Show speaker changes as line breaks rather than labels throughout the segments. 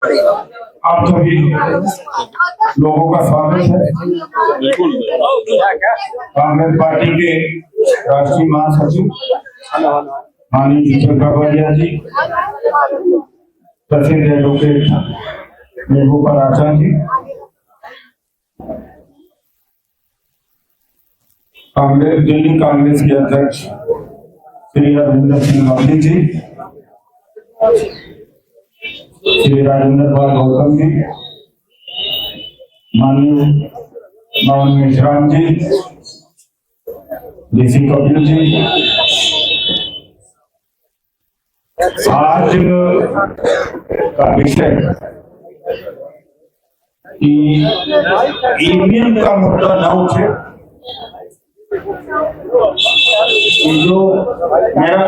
आप सभी लोगों का स्वागत है। कांग्रेस पार्टी के राष्ट्रीय महासचिव माननीय दीपक बाबरिया जी, प्रसिद्ध एडवोकेट महबूबा आचार्य जी, दिल्ली कांग्रेस के अध्यक्ष श्री राजेंद्र सिंह गांधी जी, श्री राजेंद्र पाल गौतम जी, माननीय मोहन मेश्राम जी, डीसी कपिल जी, आज का विषय कि ईवीएम का मुद्दा न उठे, जो मेरा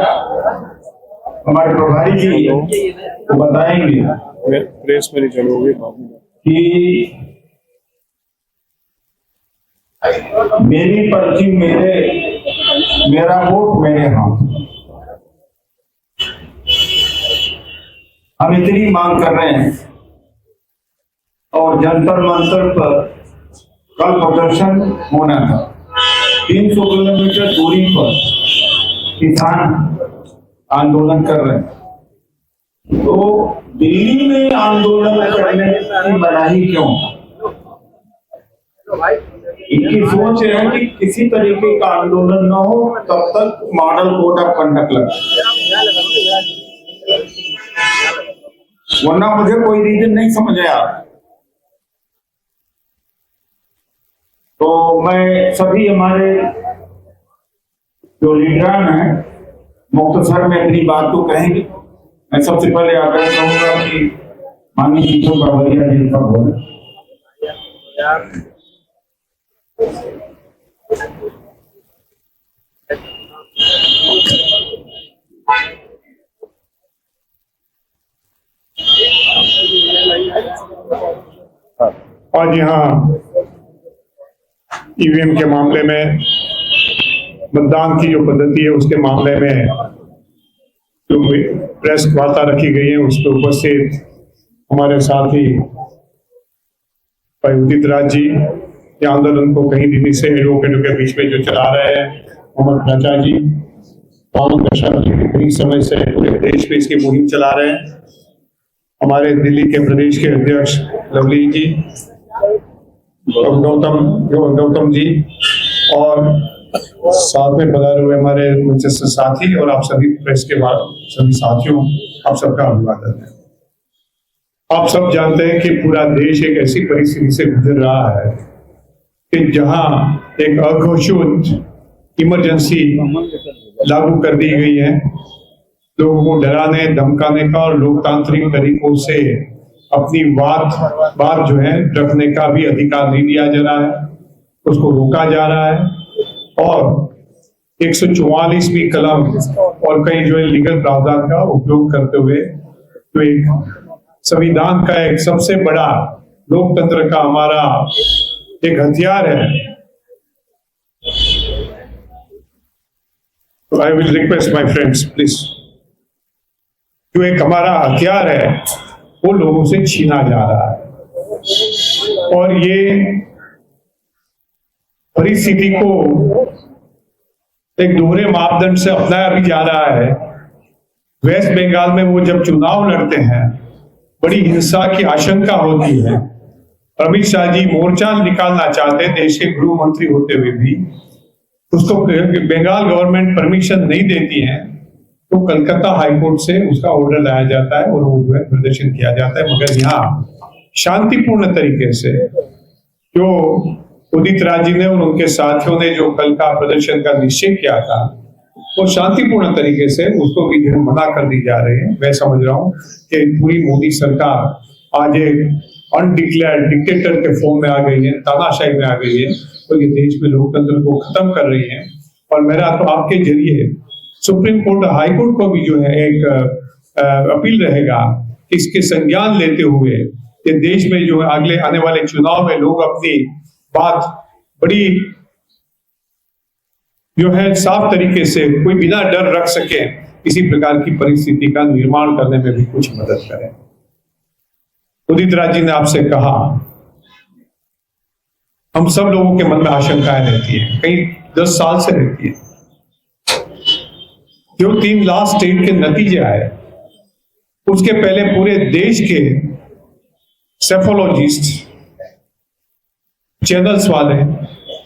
हमारे प्रभारी जी को बताएंगे
प्रेस में चलोगे
कि मेरी पर्ची मेरा वोट मेरे हाथ। हम इतनी मांग कर रहे हैं और जंतर मंतर पर कल प्रदर्शन होना था। 300 किलोमीटर दूरी पर किसान आंदोलन कर रहे हैं, तो दिल्ली में आंदोलन करने की मनाही क्यों? इनकी सोच है कि किसी तरीके का आंदोलन न हो तब तक मॉडल कोड ऑफ कंडक्ट लगे, वरना मुझे कोई रीजन नहीं समझ आया। तो मैं सभी हमारे जो लीडरान हैं मुख्तसर में अपनी बात को कहेंगे। मैं सबसे पहले आग्रह करूंगा कि माननीय दीपक बाबरिया जी का बोले।
आज यहाँ ईवीएम के मामले में, मतदान की जो पद्धति है उसके मामले में जो प्रेस वार्ता रखी गई है उस पर उपस्थित हमारे साथी भाई उदित राज जी, ये आंदोलन को कहीं दिल्ली से एडवोकेटों के बीच में जो चला रहे हैं मोहम्मद राजा जी, पावन दशा जी कई समय से पूरे देश में इसकी मुहिम चला रहे हैं। हमारे दिल्ली के प्रदेश के अध्यक्ष लवली जी, गौतम जी और साथ में पधारे हुए हमारे मंचस्थ साथी और आप सभी प्रेस के बाद सभी साथियों, आप सबका अभिवादन है। आप सब जानते हैं कि पूरा देश एक ऐसी परिस्थिति से गुजर रहा है कि जहां एक अघोषित इमरजेंसी लागू कर दी गई है। लोगों को डराने धमकाने का और लोकतांत्रिक तरीकों से अपनी बात जो है रखने का भी अधिकार नहीं दिया जा रहा है, उसको रोका जा रहा है। और 144वीं कलम और कई जो है लीगल प्रावधान का उपयोग करते हुए जो एक संविधान का एक सबसे बड़ा लोकतंत्र का हमारा एक हथियार है। तो I will request my friends please, जो एक हमारा हथियार है वो लोगों से छीना जा रहा है और ये परिस्थिति को एक दोहरे मापदंड से अपनाया भी जा रहा है। वेस्ट बंगाल में वो जब चुनाव लड़ते हैं बड़ी हिंसा की आशंका होती है। अमित शाह जी मोर्चा निकालना चाहते हैं देश के गृह मंत्री होते हुए भी, उसको बंगाल गवर्नमेंट परमिशन नहीं देती है, तो कलकत्ता हाईकोर्ट से उसका ऑर्डर लाया जाता है और वो जो है प्रदर्शन किया जाता है। मगर यहाँ शांतिपूर्ण तरीके से जो उदित राज जी ने और उनके साथियों ने जो कल का प्रदर्शन का निश्चय किया था वो शांतिपूर्ण तरीके से उसको भी मना कर दी जा रही है। मैं समझ रहा हूँ कि पूरी मोदी सरकार आज एक अनडिक्लेयर्ड डिक्टेटर के फॉर्म में आ गई है, तानाशाही में आ गई है, तो ये देश में लोकतंत्र को खत्म कर रही है। और मेरा तो आपके जरिए सुप्रीम कोर्ट हाई कोर्ट को भी जो है एक अपील रहेगा, इसके संज्ञान लेते हुए ये देश में जो है अगले आने वाले चुनाव में लोग अपनी बात बड़ी जो है साफ तरीके से कोई बिना डर रख सके, इसी प्रकार की परिस्थिति का निर्माण करने में भी कुछ मदद करें। उदित राज जी ने आपसे कहा, हम सब लोगों के मन में आशंकाएं रहती है, कई 10 साल से रहती है। जो 3 लास्ट स्टेट के नतीजे आए, उसके पहले पूरे देश के सेफोलॉजिस्ट, चैनल्स वाले,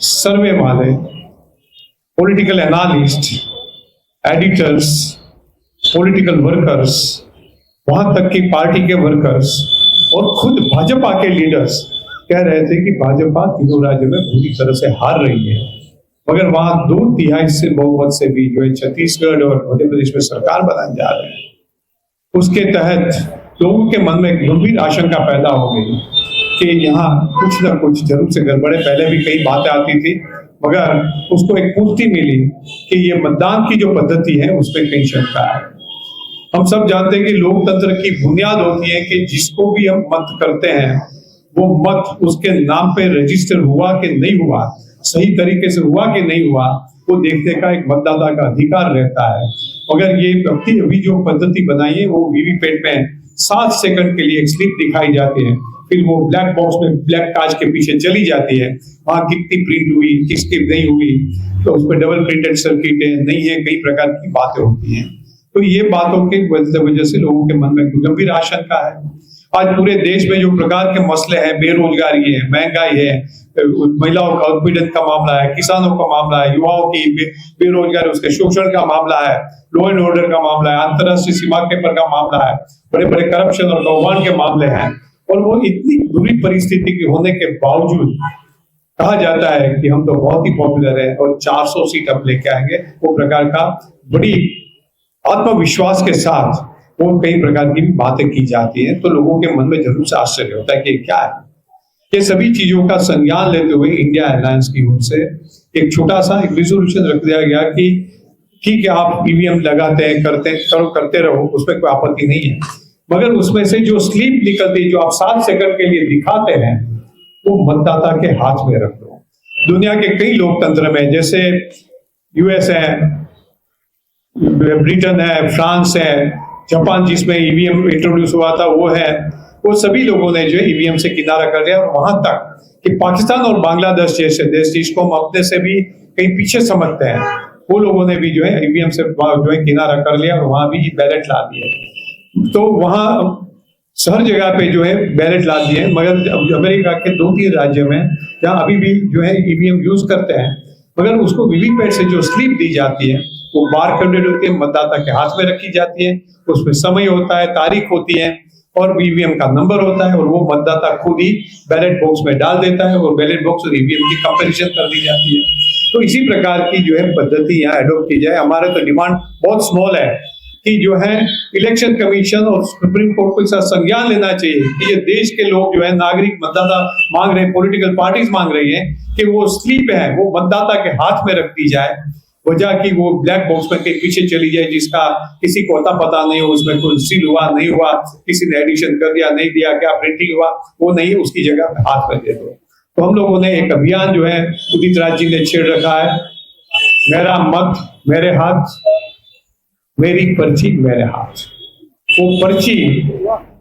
सर्वे वाले, political analyst, editors, political workers, वहां तक कि पार्टी के वर्कर्स और खुद भाजपा के लीडर्स कह रहे थे कि भाजपा तीनों राज्यों में पूरी तरह से हार रही है। मगर वहां 2/3 से बहुमत से भी जो है छत्तीसगढ़ और मध्य प्रदेश में सरकार बनाने जा रहे हैं। उसके तहत लोगों के मन में गंभीर आशंका पैदा हो गई कि यहाँ कुछ ना कुछ जरूर से गड़बड़े। पहले भी कई बातें आती थी, मगर उसको एक पूर्ति मिली कि ये मतदान की जो पद्धति है उसमें कई शंका है। हम सब जानते हैं कि लोकतंत्र की बुनियाद होती है कि जिसको भी हम मत करते हैं वो मत उसके नाम पे रजिस्टर हुआ कि नहीं हुआ, सही तरीके से हुआ कि नहीं हुआ, वो देखने का एक मतदाता का अधिकार रहता है। मगर ये अभी जो पद्धति बनाई है वो वीवीपैट में 7 सेकंड के लिए एक स्लिप दिखाई जाती है, फिर वो ब्लैक बॉक्स में ब्लैक कांच के पीछे चली जाती है। वहां कितनी प्रिंट हुई, किसकी नहीं हुई, तो उस पर डबल प्रिंटेड सर्किट है नहीं है, कई प्रकार की बातें होती हैं। तो ये बातों की वजह से लोगों के मन में गंभीर आशंका है। आज पूरे देश में जो प्रकार के मसले हैं, बेरोजगारी है, महंगाई है, महिलाओं का उत्पीड़न का मामला है, किसानों का मामला है, युवाओं की बेरोजगारी, उसके शोषण का मामला है, लॉ एंड ऑर्डर का मामला है, अंतरराष्ट्रीय सीमा के पर का मामला है, बड़े बड़े करप्शन और कौभांड के मामले हैं। और वो इतनी बुरी परिस्थिति के होने के बावजूद कहा जाता है कि हम तो बहुत ही पॉपुलर है और 400 सीट अब लेके आएंगे। वो प्रकार का बड़ी आत्मविश्वास के साथ वो कई प्रकार की बातें की जाती हैं। तो लोगों के मन में जरूर से आश्चर्य होता है कि क्या है। ये सभी चीजों का संज्ञान लेते हुए इंडिया अलायंस की ओर से एक छोटा सा एक रिजोल्यूशन रख दिया गया कि ठीक है, आप ईवीएम लगाते हैं, करते रहो, उसमें कोई आपत्ति नहीं है, मगर उसमें से जो स्लिप निकलती है जो आप 7 सेकंड के लिए दिखाते हैं वो मतदाता के हाथ में रख दो। दुनिया के कई लोकतंत्र में, जैसे यूएस है, ब्रिटेन है, फ्रांस है, जापान जिसमें ईवीएम इंट्रोड्यूस हुआ था वो है, वो सभी लोगों ने जो है ईवीएम से किनारा कर लिया। और वहां तक कि पाकिस्तान और बांग्लादेश जैसे देश जिसको हम अपने से भी कहीं पीछे समझते हैं, वो लोगों ने भी जो है ईवीएम से जो है किनारा कर लिया और वहां भी बैलेट ला दिए। तो वहां हर जगह पे जो है बैलेट ला दिए। मगर अमेरिका के 2-3 राज्यों में जहाँ अभी भी जो है ईवीएम यूज करते हैं, मगर उसको वीवीपैट से जो स्लिप दी जाती है वो बार कोडेड होती है, मतदाता के हाथ में रखी जाती है, उसमें समय होता है, तारीख होती है और ईवीएम का नंबर होता है और वो मतदाता खुद ही बैलेट बॉक्स में डाल देता है और बैलेट बॉक्स और ईवीएम की कंपैरिजन कर दी जाती है। तो इसी प्रकार की जो है पद्धति यहाँ एडॉप्ट की जाए। हमारे तो डिमांड बहुत स्मॉल है कि जो है इलेक्शन कमीशन और सुप्रीम कोर्ट को इसका संज्ञान लेना चाहिए कि ये देश के लोग जो है नागरिक मतदाता मांग रहे हैं, पॉलिटिकल पार्टीज मांग रही है कि वो स्लिप है वो मतदाता के हाथ में रख दी जाए, वजह कि वो ब्लैक बॉक्स में के पीछे चली जाए जिसका किसी को अता पता नहीं हो, उसमें कोई सील हुआ नहीं हुआ, किसी ने एडिशन कर दिया नहीं दिया, क्या प्रिंटिंग हुआ वो नहीं, उसकी जगह हाथ में दे दो। तो हम लोगों ने एक अभियान जो है उदित राज जी ने छेड़ रखा है, मेरा मत मेरे हाथ, मेरी पर्ची मेरे हाथ। वो पर्ची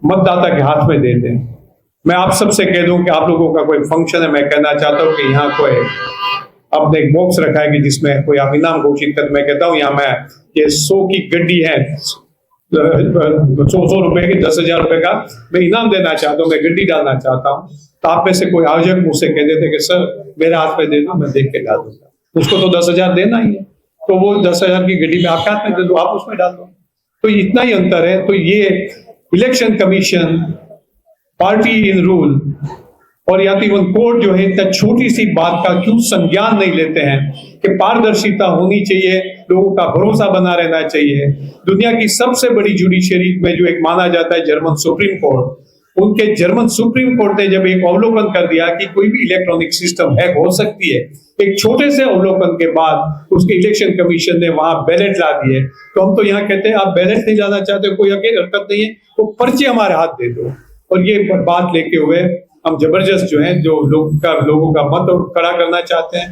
मतदाता के हाथ में दे दें। मैं आप सबसे कह दूं कि आप लोगों का कोई फंक्शन है, मैं कहना चाहता हूं कि यहाँ कोई आपने एक बॉक्स रखा है कि जिसमें कोई आप इनाम घोषित कर, मैं कहता हूँ यहाँ मैं ये 100 की गड्डी है, 100 रुपए की 10,000 रुपए का मैं इनाम देना चाहता हूँ, मैं गड्डी डालना चाहता हूँ। तो आप में से कोई आयोजक मुझसे कह देते कि सर मेरे हाथ में दे दो, मैं देख के डाल दूंगा, उसको तो 10,000 देना ही है, तो वो 10,000 की गड्डी में आपके हाथ में दे दो, आप उसमें डाल दो। तो इतना ही अंतर है। तो ये election commission, party in rule और या तो इवन कोर्ट जो है इतना छोटी सी बात का क्यों संज्ञान नहीं लेते हैं कि पारदर्शिता होनी चाहिए, लोगों का भरोसा बना रहना चाहिए। दुनिया की सबसे बड़ी जुडिशरी में जो एक माना जाता है जर्मन सुप्रीम कोर्ट, उनके जर्मन सुप्रीम कोर्ट ने जब एक अवलोकन कर दिया कि कोई भी इलेक्ट्रॉनिक सिस्टम हैक हो सकती है, एक छोटे से अवलोकन के बाद उसके इलेक्शन कमीशन ने वहां बैलेट ला दिए। तो हम तो यहाँ कहते हैं आप बैलेट नहीं लाना चाहते, कोई अकेले हरकत नहीं है, वो पर्ची हमारे हाथ दे दो। और ये बात लेके हुए हम जबरदस्त जो है जो लोगों का मत खड़ा करना चाहते हैं।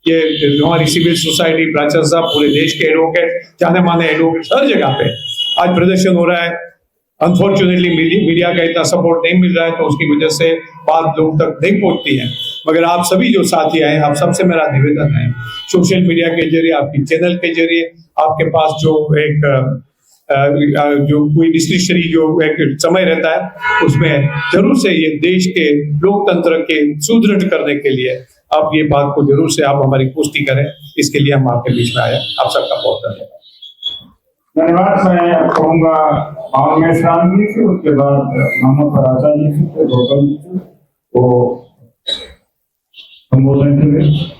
ये हमारी सिविल सोसाइटी, प्राचार्य साहब, पूरे देश के एडवोकेट, जाने माने एडवोकेट, हर जगह पे आज प्रदर्शन हो रहा है। अनफॉर्चुनेटली मीडिया का इतना सपोर्ट नहीं मिल रहा है, तो उसकी वजह से बात लोग तक नहीं पहुंचती है। मगर आप सभी जो साथी आए, आप सबसे मेरा निवेदन है, सोशल मीडिया के जरिए, आपकी चैनल के जरिए, आपके पास जो एक जो कोई डिस्कशनरी जो एक समय रहता है, उसमें जरूर से ये देश के लोकतंत्र के सुदृढ़ करने के लिए आप ये बात को जरूर से आप हमारी पुष्टि करें। इसके लिए हम आपके बीच में आए। आप सबका बहुत धन्यवाद।
धन्यवाद। मैं कहूँगा भावनेश राम जी से, उसके बाद मोहम्मद फराजा जी से, फिर गौतम जी से वो संबोधन करें।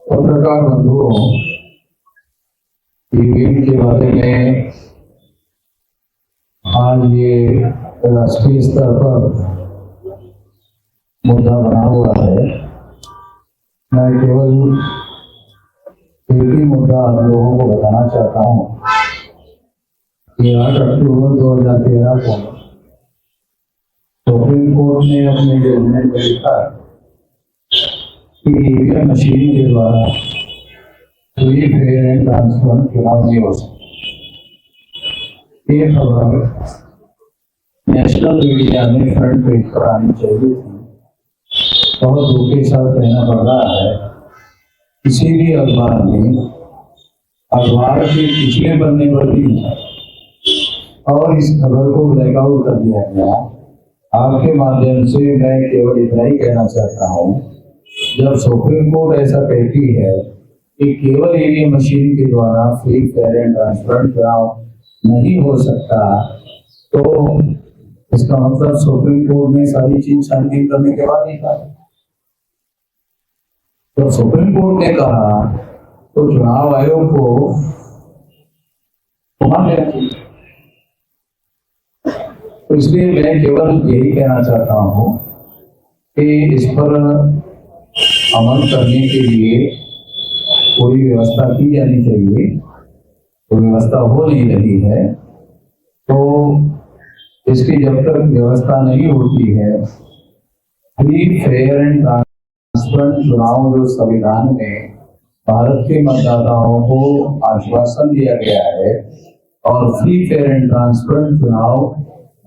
पत्रकार बंधुओं, ईवीएम के बारे में आज ये राष्ट्रीय स्तर पर मुद्दा बना हुआ है। मैं केवल एक ही मुद्दा आप लोगों को बताना चाहता हूँ कि 8 अक्टूबर 2013 को सुप्रीम कोर्ट ने अपने जजमेंट में लिखा कि ईवीएम मशीन के द्वारा फ्री, फेयर एंड ट्रांसपेरेंट चुनाव नहीं हो सकता। ये खबर नेशनल मीडिया में फ्रंट पेज पर आनी चाहिए थी। बहुत दुख के साथ कहना पड़ रहा है, किसी भी अखबार में अखबार के पिछले पन्ने पर भी और इस खबर को ब्लैकआउट कर दिया गया। आपके माध्यम से मैं केवल इतना ही कहना चाहता हूँ, जब सुप्रीम कोर्ट ऐसा कहती है कि केवल ईवीएम मशीन के द्वारा फ्री, फेयर एंड ट्रांसपेरेंट चुनाव नहीं हो सकता, तो इसका मतलब सुप्रीम कोर्ट ने सारी चीज छानबीन करने के बाद ही कहा। तो सुप्रीम कोर्ट ने कहा तो चुनाव आयोग को मान लेना चाहिए। तो इसलिए मैं केवल यही कहना चाहता हूँ कि इस पर अमल करने के लिए कोई व्यवस्था की जानी चाहिए। तो व्यवस्था हो नहीं रही है, तो इसकी जब तक व्यवस्था नहीं होती है, फ्री, फेयर एंड ट्रांसपेरेंट चुनाव जो संविधान में भारत के मतदाताओं को आश्वासन दिया गया है, और फ्री, फेयर एंड ट्रांसपेरेंट चुनाव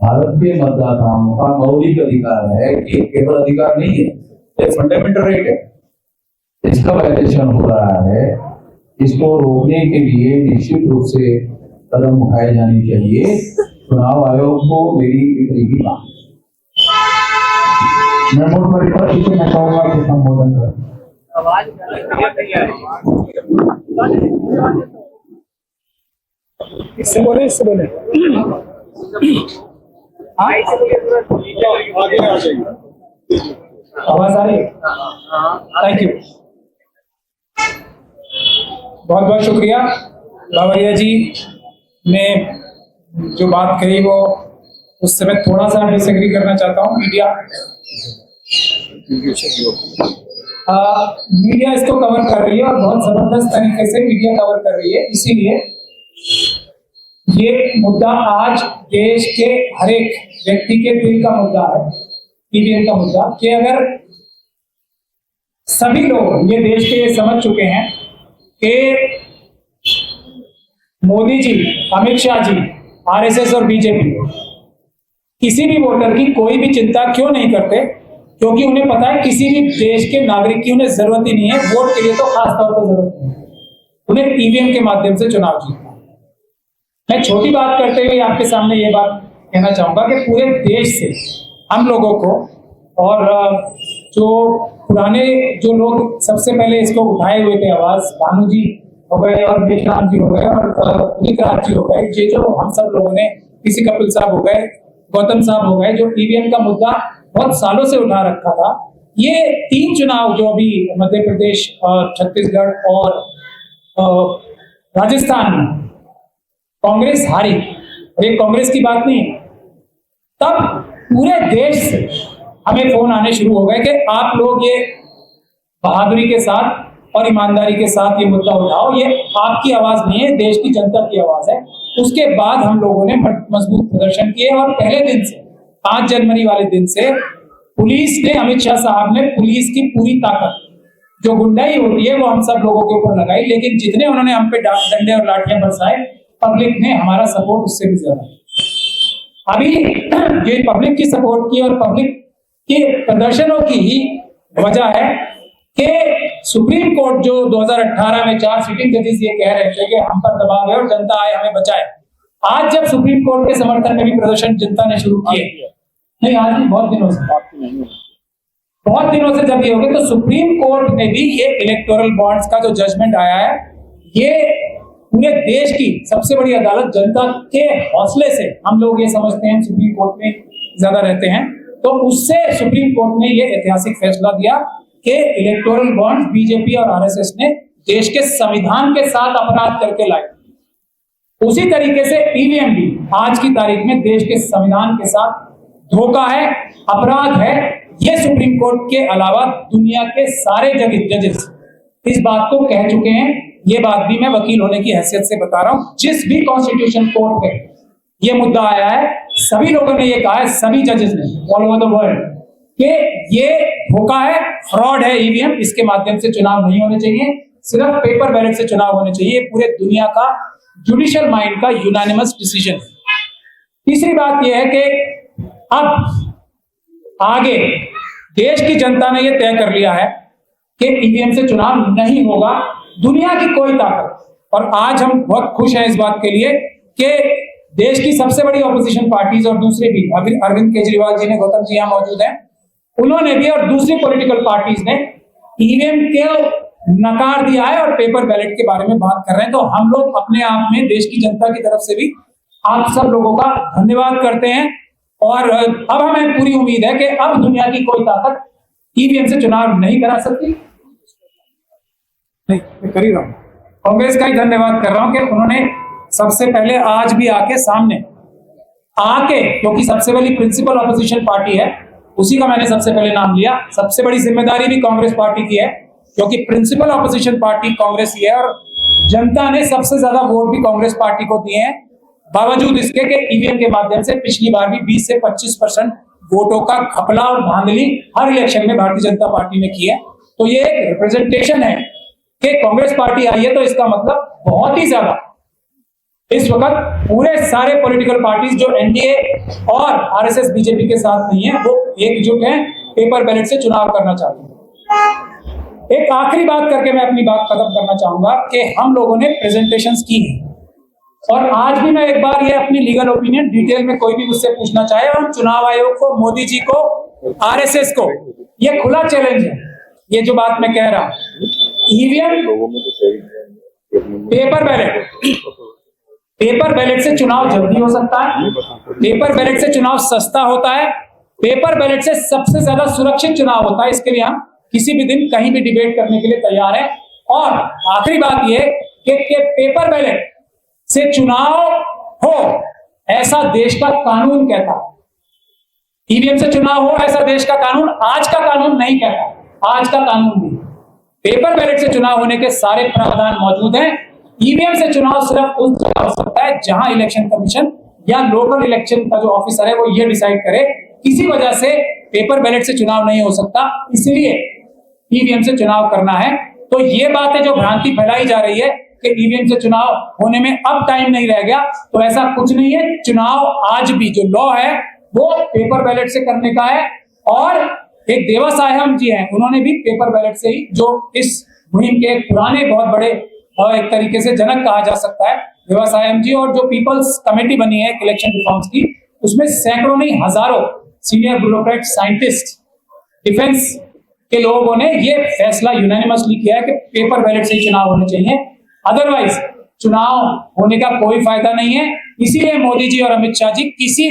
भारत के मतदाताओं का मौलिक अधिकार है, ये केवल अधिकार नहीं है, ये फंडामेंटल राइट है। इसका वायलेशन हो रहा है। इसको रोकने के लिए निश्चित रूप से कदम उठाए जाने चाहिए। चुनाव आयोग को मेरी एक यही मांग। मैं कहूँगा कि संबोधन कर
इससे बोले आवाज आ रही है? थैंक यू, बहुत बहुत शुक्रिया। बाबरिया जी ने जो बात कही वो उससे मैं थोड़ा सा डिसएग्री करना चाहता हूँ। मीडिया इसको कवर कर रही है और बहुत जबरदस्त तरीके से मीडिया कवर कर रही है। इसीलिए ये मुद्दा आज देश के हर एक व्यक्ति के दिल का मुद्दा है, ईवीएम का मुद्दा, कि अगर सभी लोग ये देश के समझ चुके हैं कि मोदी जी, अमित शाह जी, आरएसएस और बीजेपी किसी भी वोटर की कोई भी चिंता क्यों नहीं करते, क्योंकि उन्हें पता है किसी भी देश के नागरिक की उन्हें जरूरत ही नहीं है, वोट के लिए तो खास तौर पर जरूरत नहीं है, उन्हें ईवीएम के माध्यम से चुनाव जीतना। मैं छोटी बात करते हुए आपके सामने ये बात कहना चाहूंगा कि पूरे देश से हम लोगों को, और जो पुराने जो लोग सबसे पहले इसको उठाए हुए थे आवाज, भानु जी हो गए और मेघराम जी हो गए और उदित राज जी हो गए, ये जो हम सब लोगों ने, किसी कपिल साहब हो गए, गौतम साहब हो गए, जो ईवीएम का मुद्दा बहुत सालों से उठा रखा था। ये 3 चुनाव जो अभी मध्य प्रदेश, छत्तीसगढ़ और राजस्थान में कांग्रेस हारी, और ये कांग्रेस की बात नहीं, तब पूरे देश से हमें फोन आने शुरू हो गए कि आप लोग ये बहादुरी के साथ और ईमानदारी के साथ ये मुद्दा उठाओ, ये आपकी आवाज नहीं है, देश की जनता की आवाज है। उसके बाद हम लोगों ने मजबूत प्रदर्शन किए और पहले दिन से 5 जनवरी वाले दिन से पुलिस ने, अमित शाह साहब ने पुलिस की पूरी ताकत, जो गुंडाई होती है वो हम सब लोगों के ऊपर लगाई, लेकिन जितने उन्होंने हम पे डंडे और लाठियां बरसाए, पब्लिक ने हमारा सपोर्ट उससे भी ज्यादा। अभी ये पब्लिक की सपोर्ट की और पब्लिक के प्रदर्शनों की ही वजह है कि सुप्रीम कोर्ट जो 2018 में 4 सिटिंग जजेस ये कह रहे थे कि हम पर दबाव है और जनता आए हमें बचाए, आज जब सुप्रीम कोर्ट के समर्थन में भी प्रदर्शन जनता ने शुरू किए, नहीं आज भी बहुत दिनों से जब ये हो गए, तो सुप्रीम कोर्ट ने भी ये इलेक्टोरल बॉन्ड्स का जो जजमेंट आया है, ये पूरे देश की सबसे बड़ी अदालत, जनता के हौसले से हम लोग ये समझते हैं सुप्रीम कोर्ट में ज्यादा रहते हैं, तो उससे सुप्रीम कोर्ट ने ये ऐतिहासिक फैसला दिया कि इलेक्टोरल बॉन्ड्स बीजेपी और आरएसएस ने देश के संविधान के साथ अपराध करके लाए। उसी तरीके से ईवीएम भी आज की तारीख में देश के संविधान के साथ धोखा है, अपराध है। ये सुप्रीम कोर्ट के अलावा दुनिया के सारे जजेस इस बात को कह चुके हैं। ये बात भी मैं वकील होने की हैसियत से बता रहा हूं। जिस भी कॉन्स्टिट्यूशन कोर्ट पे ये मुद्दा आया है, सभी लोगों ने ये कहा है, सभी जजेस ने ऑल ओवर द वर्ल्ड, कि ये धोखा है, फ्रॉड है ईवीएम, इसके माध्यम से चुनाव नहीं होने चाहिए, सिर्फ पेपर बैलेट से चुनाव होने चाहिए। पूरे दुनिया का जुडिशियल माइंड का यूनानिमस डिसीजन है। तीसरी बात यह है कि अब आगे देश की जनता ने यह तय कर लिया है कि ईवीएम से चुनाव नहीं होगा, दुनिया की कोई ताकत। और आज हम बहुत खुश हैं इस बात के लिए कि देश की सबसे बड़ी ऑपोजिशन पार्टीज और दूसरे भी, अरविंद केजरीवाल जी ने, गौतम जी यहाँ मौजूद हैं, उन्होंने भी और दूसरी पॉलिटिकल पार्टीज ने ईवीएम के नकार दिया है और पेपर बैलेट के बारे में बात कर रहे हैं। तो हम लोग अपने आप में देश की जनता की तरफ से भी आप सब लोगों का धन्यवाद करते हैं। और अब हमें पूरी उम्मीद है कि अब दुनिया की कोई ताकत ईवीएम से चुनाव नहीं करा सकती। नहीं, मैं कर ही रहा हूं। कांग्रेस का ही धन्यवाद कर रहा हूं कि उन्होंने सबसे पहले आज भी आके सामने आके, क्योंकि सबसे बड़ी प्रिंसिपल ऑपोजिशन पार्टी है, उसी का मैंने सबसे पहले नाम लिया। सबसे बड़ी जिम्मेदारी भी कांग्रेस पार्टी की है, क्योंकि प्रिंसिपल ऑपोजिशन पार्टी कांग्रेस ही है और जनता ने सबसे ज्यादा वोट भी कांग्रेस पार्टी को दिए हैं, बावजूद इसके कि ईवीएम के माध्यम से पिछली बार भी 20 से 25% वोटों का घपला और धांधली हर इलेक्शन में भारतीय जनता पार्टी ने की है। तो ये एक रिप्रेजेंटेशन है कि कांग्रेस पार्टी आई है, तो इसका मतलब बहुत ही ज्यादा इस वक्त पूरे सारे पॉलिटिकल पार्टीज जो एनडीए और आरएसएस बीजेपी के साथ नहीं है, वो एकजुट हैं, पेपर बैलेट से चुनाव करना चाहते हैं। एक आखिरी बात करके मैं अपनी बात खत्म करना चाहूंगा कि हम लोगों ने प्रेजेंटेशंस की है और आज भी मैं एक बार ये अपनी लीगल ओपिनियन डिटेल में कोई भी मुझसे पूछना चाहे, और चुनाव आयोग को, मोदी जी को, आरएसएस को ये खुला चैलेंज है। ये जो बात मैं कह रहा हूं, ईवीएम, पेपर बैलेट से चुनाव जल्दी हो सकता है, पेपर बैलेट से चुनाव सस्ता होता है, पेपर बैलेट से सबसे ज्यादा सुरक्षित चुनाव होता है। इसके लिए हम किसी भी दिन कहीं भी डिबेट करने के लिए तैयार हैं। और आखिरी बात यह कि पेपर बैलेट से चुनाव हो ऐसा देश का कानून कहता है, ईवीएम से चुनाव हो ऐसा देश का कानून आज का कानून नहीं कहता। आज का कानून भी पेपर बैलेट से चुनाव होने के सारे प्रावधान मौजूद हैं। ईवीएम से चुनाव सिर्फ उस जगह हो सकता है जहां इलेक्शन कमीशन या लोकल इलेक्शन का जो ऑफिसर है वो ये डिसाइड करे किसी वजह से पेपर बैलेट से चुनाव नहीं हो सकता, इसलिए ईवीएम से चुनाव करना है। तो ये बातें जो भ्रांति फैलाई जा रही है कि ईवीएम से चुनाव होने में अब टाइम नहीं रह गया, तो ऐसा कुछ नहीं है। चुनाव आज भी जो लॉ है वो पेपर बैलेट से करने का है। और एक देवा साहेब जी हैं, उन्होंने भी पेपर बैलेट से ही, जो इस मुहिम के पुराने बहुत बड़े और एक तरीके से जनक कहा जा सकता है, देवा साहेब जी, और जो पीपल्स कमेटी बनी है इलेक्शन रिफॉर्म्स की, उसमें सैकड़ों नहीं हजारों सीनियर ब्यूरोक्रेट, साइंटिस्ट, डिफेंस के लोगों ने ये फैसला यूनानिमसली किया है कि पेपर बैलेट से ही चुनाव होने चाहिए, अदरवाइज चुनाव होने का कोई फायदा नहीं है। इसीलिए मोदी जी और अमित शाह जी किसी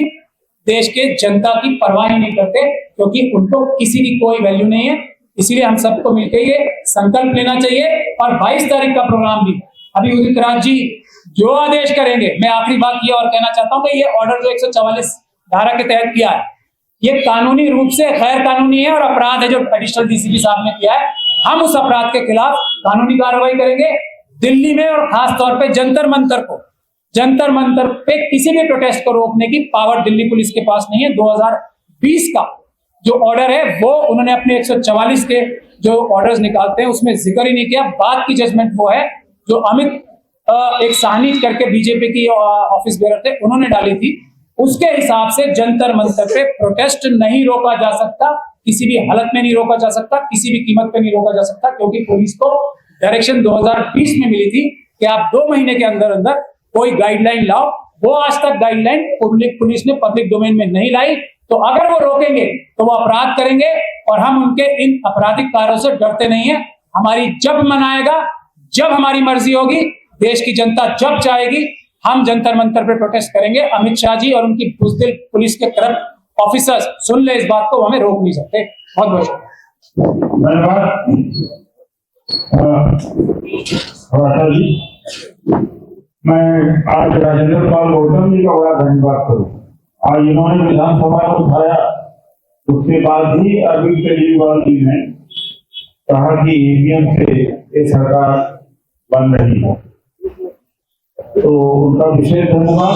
देश के जनता की परवाह ही नहीं करते, क्योंकि उनको किसी की कोई वैल्यू नहीं है। इसीलिए हम सबको मिलकर ये संकल्प लेना चाहिए। और 22 तारीख का प्रोग्राम भी अभी उदित राज जी जो आदेश करेंगे, मैं आखिरी बात ये और कहना चाहता हूं कि ये ऑर्डर जो 144 धारा के तहत किया है, ये कानूनी रूप से गैर कानूनी है और अपराध है जो एडिशनल डीसीपी साहब ने किया है। हम उस अपराध के खिलाफ कानूनी कार्रवाई करेंगे। दिल्ली में और खास तौर पे जंतर मंतर पे किसी भी प्रोटेस्ट को रोकने की पावर दिल्ली पुलिस के पास नहीं है। 2020 का जो ऑर्डर है वो उन्होंने अपने 144 के जो ऑर्डर्स निकालते हैं उसमें जिक्र ही नहीं किया। बाद की जजमेंट वो है जो अमित एक साहनी करके बीजेपी की ऑफिस बेरर थे उन्होंने डाली थी। उसके हिसाब से जंतर मंतर पे प्रोटेस्ट नहीं रोका जा सकता, किसी भी हालत में नहीं रोका जा सकता, किसी भी कीमत पे नहीं रोका जा सकता, क्योंकि पुलिस को डायरेक्शन 2020 में मिली थी कि आप 2 महीने के अंदर अंदर कोई गाइडलाइन लाओ। वो आज तक गाइडलाइन पुलिस ने पब्लिक डोमेन में नहीं लाई। तो अगर वो रोकेंगे तो वो अपराध करेंगे और हम उनके इन आपराधिक कार्यों से डरते नहीं है। हमारी जब मन आएगा, जब हमारी मर्जी होगी, देश की जनता जब चाहेगी, हम जंतर मंतर पर प्रोटेस्ट करेंगे। अमित शाह जी और उनकी बुज़दिल पुलिस के करप्ट ऑफिसर्स सुन ले इस बात को, हमें रोक नहीं सकते। बहुत बहुत
धन्यवाद जी। मैं आज राजेंद्र पाल गौतम जी का बड़ा धन्यवाद करूँ। आज इन्होंने विधानसभा को उठाया, उसके बाद ही अरविंद केजरीवाल जी ने कहा कि ईवीएम से ये सरकार बन रही है, तो उनका विशेष धन्यवाद।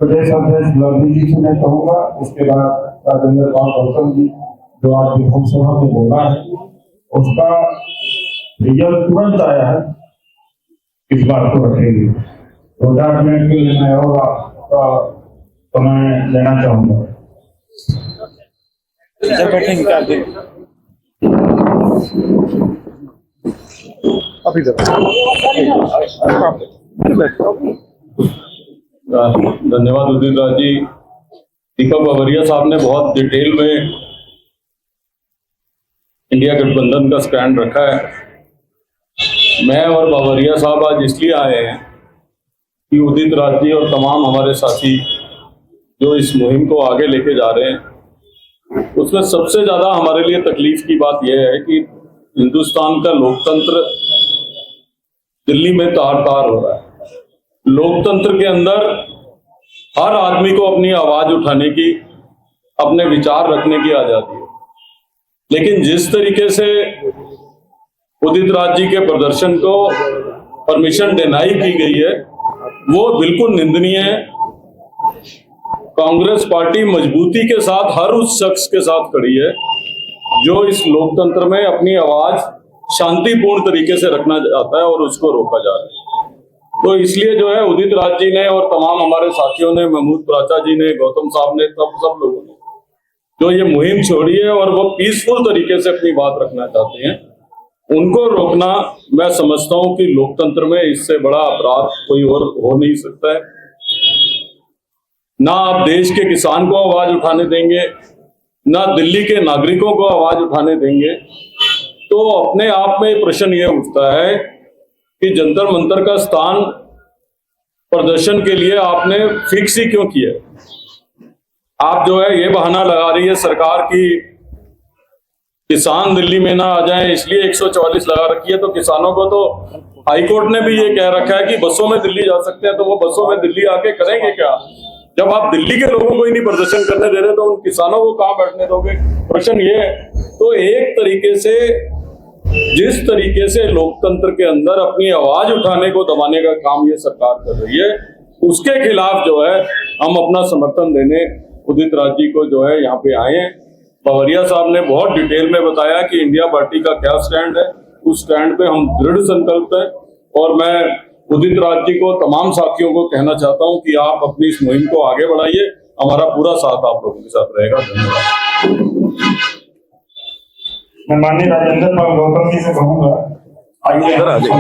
प्रदेश अध्यक्ष लवली जी से मैं कहूँगा, उसके बाद राजेंद्र पाल गौतम जी जो आज विधानसभा में बोला है उसका रिजल्ट तुरंत आया है, इस बात को रखेंगे। 2 मिनट के लिए मैं और आपका समय लेना चाहूंगा।
धन्यवाद उदित राज जी। दीपक बावरिया साहब ने बहुत डिटेल में इंडिया गठबंधन का स्टैंड रखा है। मैं और बावरिया साहब आज इसलिए आए हैं कि उदित राज जी और तमाम हमारे साथी जो इस मुहिम को आगे लेके जा रहे हैं, उसमें सबसे ज्यादा हमारे लिए तकलीफ की बात यह है कि हिंदुस्तान का लोकतंत्र दिल्ली में तार-तार हो रहा है। लोकतंत्र के अंदर हर आदमी को अपनी आवाज उठाने की, अपने विचार रखने की आजादी है, लेकिन जिस तरीके से उदित राज जी के प्रदर्शन को परमिशन डिनाई की गई है वो बिल्कुल निंदनीय है। कांग्रेस पार्टी मजबूती के साथ हर उस शख्स के साथ खड़ी है जो इस लोकतंत्र में अपनी आवाज शांतिपूर्ण तरीके से रखना चाहता है और उसको रोका जा रहा है। तो इसलिए जो है उदित राज जी ने और तमाम हमारे साथियों ने, महमूद प्राचा जी ने, गौतम साहब ने, सब लोगों ने जो ये मुहिम छोड़ी है और वो पीसफुल तरीके से अपनी बात रखना चाहते हैं, उनको रोकना मैं समझता हूं कि लोकतंत्र में इससे बड़ा अपराध कोई और हो नहीं सकता है। ना आप देश के किसान को आवाज उठाने देंगे, ना दिल्ली के नागरिकों को आवाज उठाने देंगे। तो अपने आप में प्रश्न ये उठता है कि जंतर मंतर का स्थान प्रदर्शन के लिए आपने फिक्स ही क्यों किया? आप जो है ये बहाना लगा रही है सरकार की किसान दिल्ली में ना आ जाए इसलिए 144 लगा रखी है। तो किसानों को तो हाईकोर्ट ने भी ये कह रखा है कि बसों में दिल्ली जा सकते हैं, तो वो बसों में दिल्ली आके करेंगे क्या? जब आप दिल्ली के लोगों को ही नहीं प्रदर्शन करने दे रहे तो उन किसानों को कहां बैठने दोगे? प्रश्न ये है। तो एक तरीके से जिस तरीके से लोकतंत्र के अंदर अपनी आवाज उठाने को दबाने का काम ये सरकार कर रही है, उसके खिलाफ जो है हम अपना समर्थन देने उदित राज जी को जो है यहाँ पे आए हैं। बावरिया साहब ने बहुत डिटेल में बताया कि इंडिया पार्टी का क्या स्टैंड है, उस स्टैंड पे हम दृढ़ संकल्प है। और मैं उदित राज जी को, तमाम साथियों को कहना चाहता हूं कि आप अपनी इस मुहिम को आगे बढ़ाइए, हमारा पूरा साथ आप लोगों के साथ रहेगा। धन्यवाद।
मैं माननीय राजेंद्र पाल गौतम जी से कहूंगा, आइए इधर आ जाइए।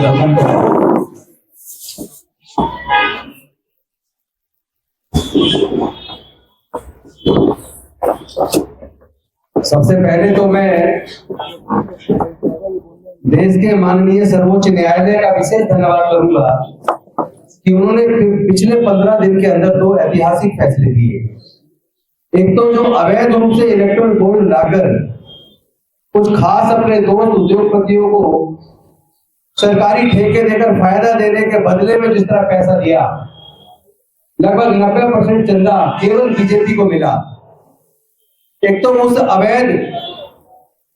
सबसे पहले तो मैं देश के माननीय सर्वोच्च न्यायालय का विशेष धन्यवाद करूंगा कि उन्होंने पिछले 15 दिन के अंदर 2 ऐतिहासिक फैसले दिए। एक तो जो अवैध रूप से इलेक्ट्रॉन बॉन्ड लाकर कुछ खास अपने दोस्त उद्योगपतियों को सरकारी ठेके देकर फायदा देने के बदले में जिस तरह पैसा दिया, लगभग 90% चंदा केवल बीजेपी को मिला। एक तो उस अवैध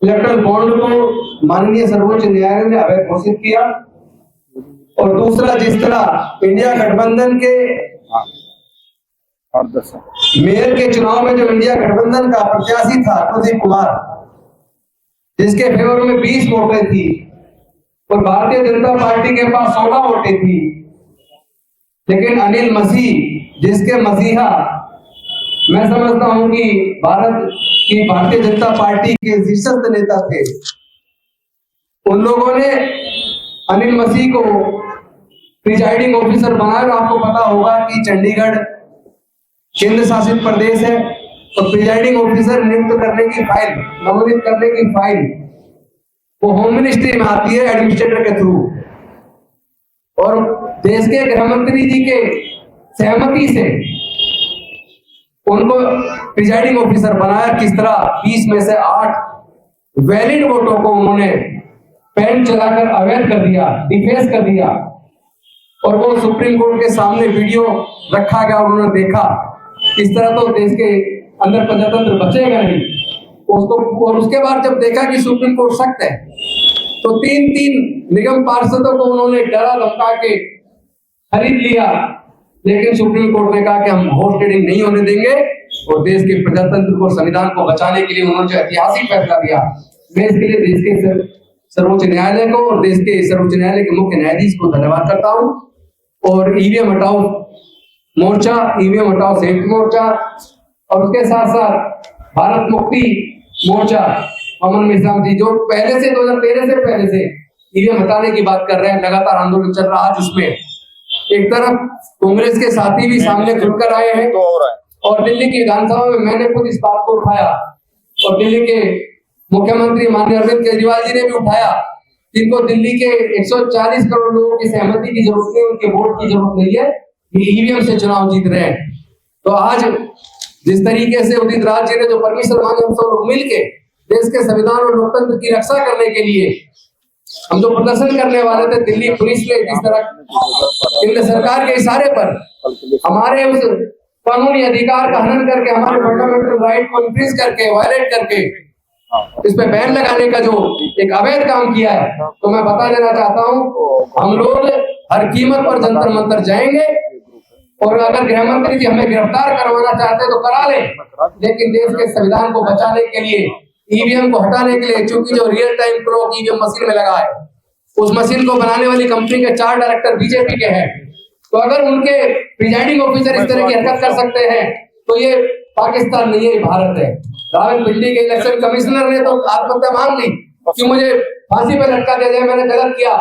इलेक्ट्रल बॉन्ड को माननीय सर्वोच्च न्यायालय ने अवैध घोषित किया, और दूसरा जिस तरह इंडिया गठबंधन के मेयर के चुनाव में जो इंडिया गठबंधन का प्रत्याशी था प्रदीप कुमार, जिसके फेवर में 20 वोटें थी और भारतीय जनता पार्टी के पास 16 वोटें थी, लेकिन अनिल मसीह जिसके मसीहा मैं समझता हूं कि भारतीय जनता पार्टी के शीर्षस्थ नेता थे, उन लोगों ने अनिल मसीह को प्रिजाइडिंग ऑफिसर बनाया। और आपको पता होगा कि चंडीगढ़ केंद्र शासित प्रदेश है, और प्रिजाइडिंग ऑफिसर नियुक्त करने की फाइल, नवोदित करने की फाइल वो होम मिनिस्ट्री में आती है एडमिनिस्ट्रेटर के थ्रू, और देश के गृह मंत्री जी के सहमति से उनको प्रिजाइडिंग ऑफिसर बनाया। किस तरह 20 में से 8 वैलिड वोटों को उन्होंने पेन चलाकर अवैध कर दिया, डिफेस कर दिया, और वो सुप्रीम कोर्ट के सामने वीडियो रखा गया, उन्होंने देखा। इस तरह तो देश के अंदर प्रजातंत्र बचेगा नहीं उसको। और उसके बाद जब देखा कि सुप्रीम कोर्ट सख्त है, तो 3 निगम पार्षदों को उन्होंने डरा धमका के खरीद लिया। लेकिन सुप्रीम कोर्ट ने कहा कि हम हॉर्स ट्रेडिंग नहीं होने देंगे, और देश के प्रजातंत्र को, संविधान को बचाने के लिए उन्होंने जो ऐतिहासिक फैसला दिया, मैं इसके लिए देश के सर्वोच्च न्यायालय को और देश के सर्वोच्च न्यायालय के मुख्य न्यायाधीश को धन्यवाद करता हूं। और ईवीएम हटाओ मोर्चा, ईवीएम हटाओ संयुक्त मोर्चा, और उसके साथ साथ भारत मुक्ति मोर्चा अमन मेहसाम जी, जो पहले से 2013 से पहले से ईवीएम हटाने की बात कर रहे हैं, लगातार आंदोलन चल रहा है। आज उसमें एक तरफ कांग्रेस के साथी भी सामने खुलकर आए हैं, और दिल्ली की विधानसभा में मैंने खुद इस बात को उठाया, और दिल्ली के मुख्यमंत्री माननीय अरविंद केजरीवाल जी ने भी उठाया, जिनको दिल्ली के 140 करोड़ लोगों की सहमति की जरूरत नहीं, उनके वोट की जरूरत नहीं है, ये ईवीएम से चुनाव जीत रहे हैं। तो आज जिस तरीके से उदित राज जी ने जो परमिशन मांगे, हम सब लोग मिलके देश के संविधान और लोकतंत्र की रक्षा करने के लिए हम जो प्रदर्शन करने वाले थे, दिल्ली पुलिस ने जिस तरह केंद्र सरकार के इशारे पर हमारे उस कानूनी अधिकार का हनन करके, हमारे फंडामेंटल राइट को इंक्रीज करके, वायलेट करके इस पे बैन लगाने का जो एक अवैध काम किया है, तो मैं बता देना चाहता हूं, हम लोग हर कीमत पर जंतर मंतर जाएंगे, और अगर गृह मंत्री जी हमें गिरफ्तार करवाना चाहते तो करा ले, लेकिन देश के संविधान को बचाने के लिए, ईवीएम को हटाने के लिए, क्योंकि जो real time clock EVM machine में लगा है, उस मशीन को बनाने वाली कंपनी के 4 डायरेक्टर बीजेपी के हैं। तो अगर उनके प्रिजाइडिंग ऑफिसर इस तरह की हरकत कर सकते हैं, तो ये पाकिस्तान नहीं है, भारत है। रावलपिंडी के इलेक्शन कमिश्नर ने तो आत्महत्या मांग ली कि मुझे फांसी पर लटका दिया जाए, मैंने गलत किया।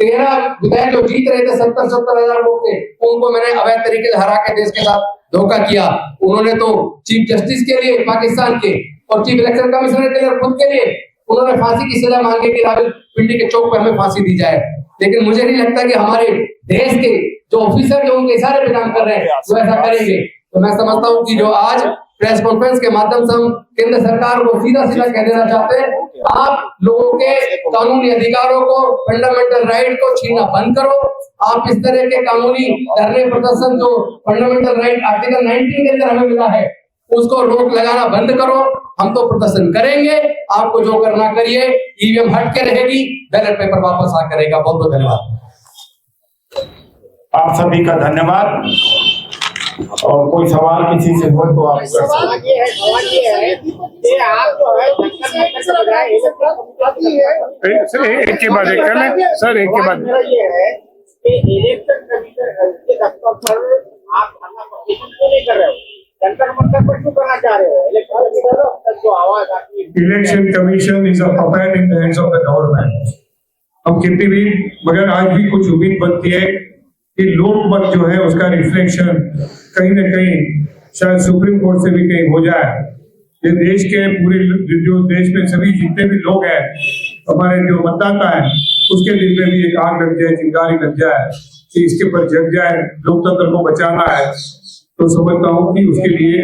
13 विधायक जो जीत रहे थे 70 हजार वोट के, उनको मैंने अवैध तरीके से हरा के देश के साथ धोखा किया। उन्होंने तो चीफ जस्टिस के लिए पाकिस्तान के और चीफ इलेक्शन कमिश्नर के लिए खुद के लिए उन्होंने फांसी की सजा मांगी कि रावलपिंडी के चौक पर हमें फांसी दी जाए। लेकिन मुझे नहीं लगता कि हमारे देश के जो ऑफिसर जो उनके इशारे पे काम कर रहे हैं वो ऐसा करेंगे। तो मैं समझता हूँ कि जो आज प्रेस कॉन्फ्रेंस के माध्यम से हम केंद्र सरकार को सीधा सीधा कह देना चाहते हैं, आप लोगों के कानूनी अधिकारों को, फंडामेंटल राइट को छीनना बंद करो। आप इस तरह के कानूनी धरने प्रदर्शन जो फंडामेंटल राइट आर्टिकल 19 के अंदर हमें मिला है, उसको रोक लगाना बंद करो। हम तो प्रदर्शन करेंगे, आपको जो करना करिए। ईवीएम हट के रहेगी, बैलेट पेपर वापस आ करेगा। बहुत बहुत धन्यवाद।
आप सभी का धन्यवाद। और कोई सवाल किसी से हो तो आप
सवाल ये है कि आप जो है
सर एक के बाद एक कर लें। सर एक के बाद
मेरा ये है कि इलेक्शन कमीशन के दफ्तर पर आप धरना प्रदर्शन क्यों नहीं कर रहे हो? जंतर मंतर पर क्यों करना चाह रहे हो? इलेक्शन कमीशन जो आवाज आती है,
election commission is a puppet in the hands of the government. हम कितनी भी, मगर आज भी कुछ उम्मीद बनती है कि लोकमत जो है उसका रिफ्लेक्शन कहीं न कहीं शायद सुप्रीम कोर्ट से भी कहीं हो जाए। ये देश के पूरे जो देश में सभी जितने भी लोग हैं, हमारे जो मतदाता है, उसके दिल में भी एक आग लग जाए, चिंगारी लग जाए कि इसके ऊपर जग जाए, लोकतंत्र को बचाना है। तो समझता हूँ कि उसके लिए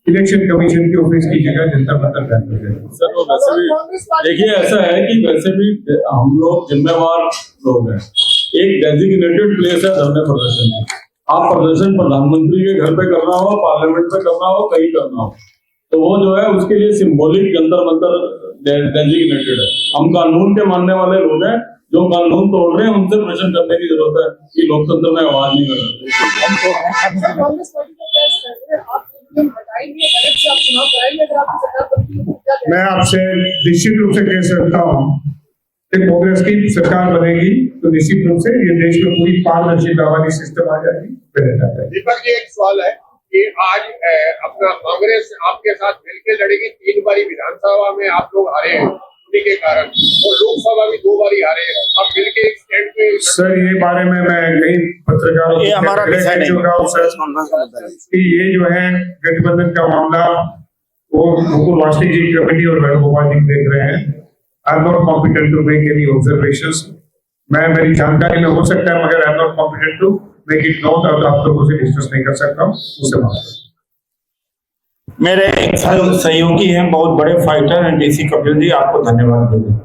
इलेक्शन कमीशन के ऑफिस की जगह जंतर मंतर करना चाहिए।
सर वो वैसे भी देखिए, ऐसा है कि वैसे भी हम लोग जिम्मेवार लोग हैं। एक डेजिग्नेटेड प्लेस है धरने प्रदर्शन की। आप प्रदर्शन प्रधानमंत्री के घर पे करना हो, पार्लियामेंट में करना हो, कहीं करना हो, तो वो जो है उसके लिए सिंबॉलिक जंतर मंतर डेजिग्नेटेड है। हम कानून के मानने वाले लोग हैं, जो कानून तोड़ रहे हैं उनसे प्रश्न करने की जरूरत है कि लोकतंत्र में आवाज नहीं कर सकते।
कांग्रेस पार्टी का क्या स्टैंड है? आप हटाएंगे, गलत से आप चुनाव कराएंगे अगर आपकी सरकार बनती है तो क्या करेंगे?
मैं आपसे निश्चित रूप से कह सकता हूँ कि कांग्रेस की सरकार बनेगी तो निश्चित रूप से ये देश में पूरी पारदर्शिता वाली सिस्टम आ जाएगी।
दीपक जी, एक सवाल है कि आज अपना कांग्रेस आपके साथ मिलकर लड़ेगी। 3 बारी विधानसभा में आप लोग हारे हैं उन्हीं के कारण, और लोकसभा भी 2 बारी हारे हैं। अब मिलके एक स्टैंड पे
सर, ये बारे में मैं कई पत्रकारों
ये हमारा विषय नहीं
है कि ये जो है गठबंधन का मामला वो मुकुल वासनिक जी कमेटी और वेणुगोपाल जी देख रहे हैं। I am not competent to make any observations. मैं मेरी जानकारी में हो सकता है मगर I am not competent to make it note, और आप लोगों से डिस्कस नहीं कर सकता हूँ उससे बात।
मेरे सहयोगी हैं बहुत बड़े फाइटर हैं डीसी कपिल जी, आपको धन्यवाद देते हैं।